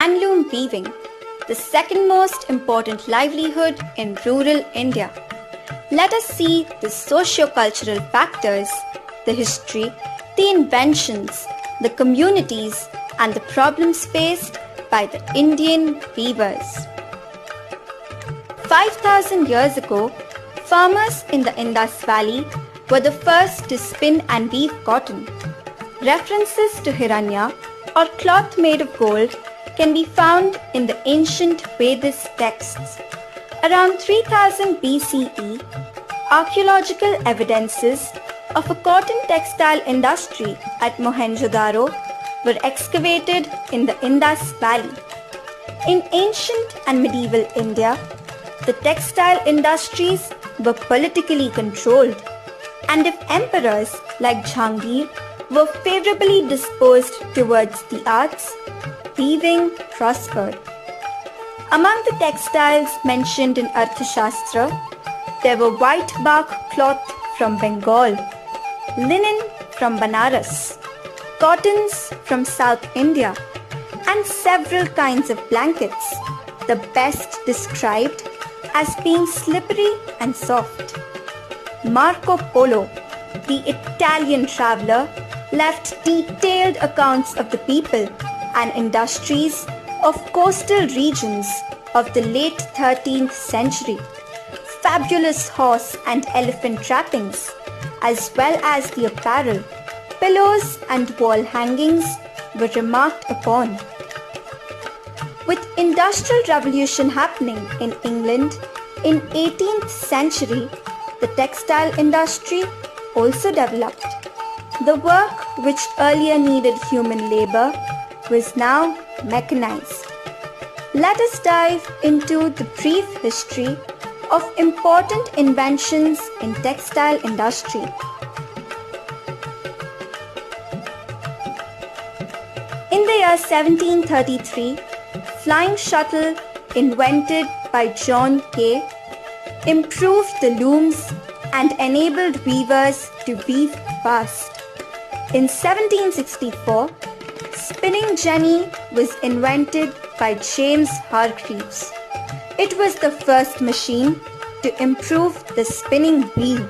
Handloom weaving, the second most important livelihood in rural India. Let us see the socio-cultural factors, the history, the inventions, the communities, and the problems faced by the Indian weavers. 5,000 years ago, farmers in the Indus Valley were the first to spin and weave cotton. References to Hiranya, or cloth made of gold, can be found in the ancient Vedas texts. Around 3000 BCE, archaeological evidences of a cotton textile industry at Mohenjo-daro were excavated in the Indus Valley. In ancient and medieval India, the textile industries were politically controlled, and if emperors like Jahangir were favorably disposed towards the arts, weaving prospered. Among the textiles mentioned in Arthashastra, there were white bark cloth from Bengal, linen from Banaras, cottons from South India, and several kinds of blankets, the best described as being slippery and soft. Marco Polo, the Italian traveler, left detailed accounts of the people and industries of coastal regions of the late 13th century. Fabulous horse and elephant trappings, as well as the apparel, pillows and wall hangings were remarked upon. With Industrial Revolution happening in England in 18th century, the textile industry also developed. The work which earlier needed human labor was now mechanized. Let us dive into the brief history of important inventions in textile industry. In the year 1733, flying shuttle invented by John Kay improved the looms and enabled weavers to weave fast. In 1764, spinning jenny was invented by James Hargreaves. It was the first machine to improve the spinning wheel.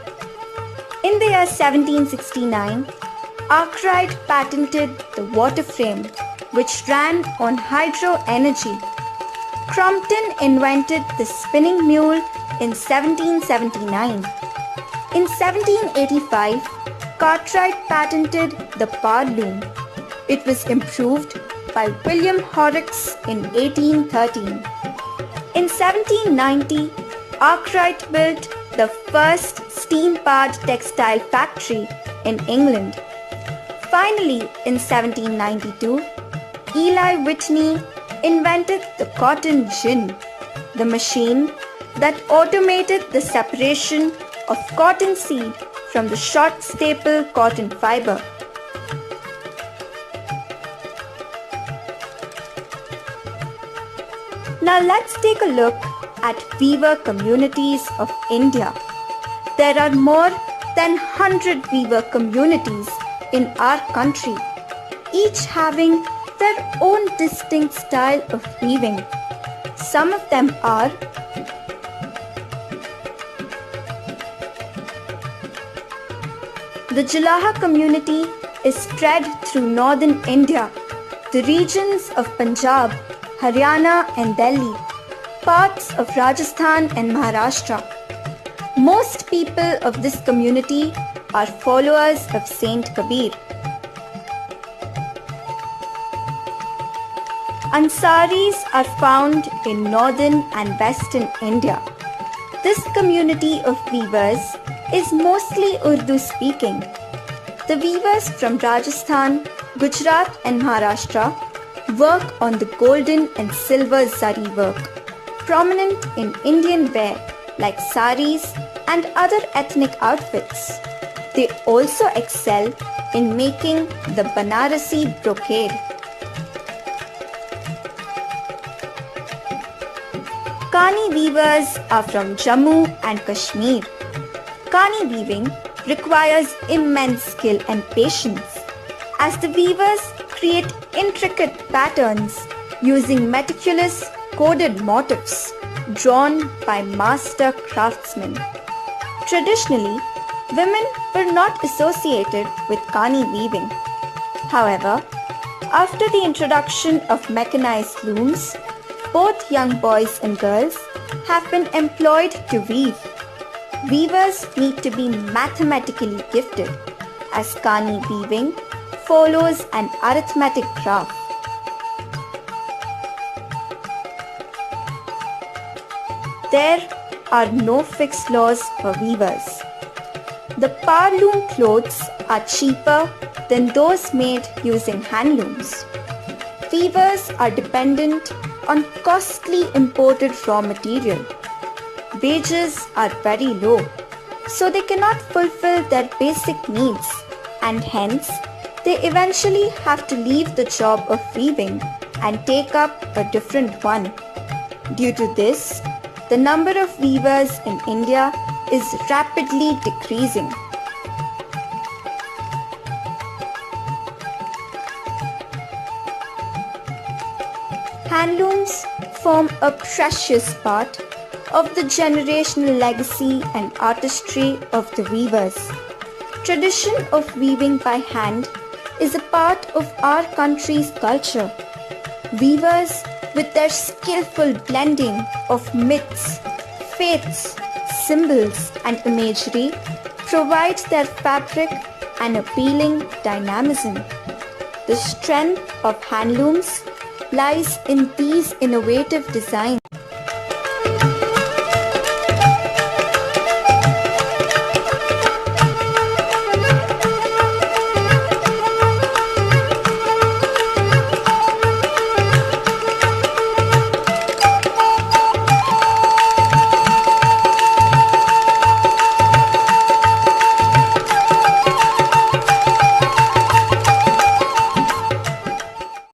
In the year 1769, Arkwright patented the water frame, which ran on hydro energy. Crompton invented the spinning mule in 1779. In 1785, Cartwright patented the power loom. It was improved by William Horrocks in 1813. In 1790, Arkwright built the first steam-powered textile factory in England. Finally, in 1792, Eli Whitney invented the cotton gin, the machine that automated the separation of cotton seed from the short staple cotton fiber. Now let's take a look at weaver communities of India. There are more than 100 weaver communities in our country, each having their own distinct style of weaving. Some of them are the Julaha community is spread through northern India, the regions of Punjab, Haryana and Delhi, parts of Rajasthan and Maharashtra. Most people of this community are followers of Saint Kabir. Ansaris are found in northern and western India. This community of weavers is mostly Urdu speaking. The weavers from Rajasthan, Gujarat and Maharashtra work on the golden and silver zari work, prominent in Indian wear like saris and other ethnic outfits. They also excel in making the Banarasi brocade. Kani weavers are from Jammu and Kashmir. Kani weaving requires immense skill and patience, as the weavers create intricate patterns using meticulous coded motifs drawn by master craftsmen. Traditionally, women were not associated with Kani weaving. However, after the introduction of mechanized looms, both young boys and girls have been employed to weave. Weavers need to be mathematically gifted, as Kani weaving follows an arithmetic graph. There are no fixed laws for weavers. The powerloom clothes are cheaper than those made using handlooms. Weavers are dependent on costly imported raw material. Wages are very low, so they cannot fulfill their basic needs, and hence they eventually have to leave the job of weaving and take up a different one. Due to this, the number of weavers in India is rapidly decreasing. Handlooms form a precious part of the generational legacy and artistry of the weavers. Tradition of weaving by hand is a part of our country's culture. Weavers, with their skillful blending of myths, faiths, symbols and imagery, provide their fabric an appealing dynamism. The strength of handlooms lies in these innovative designs.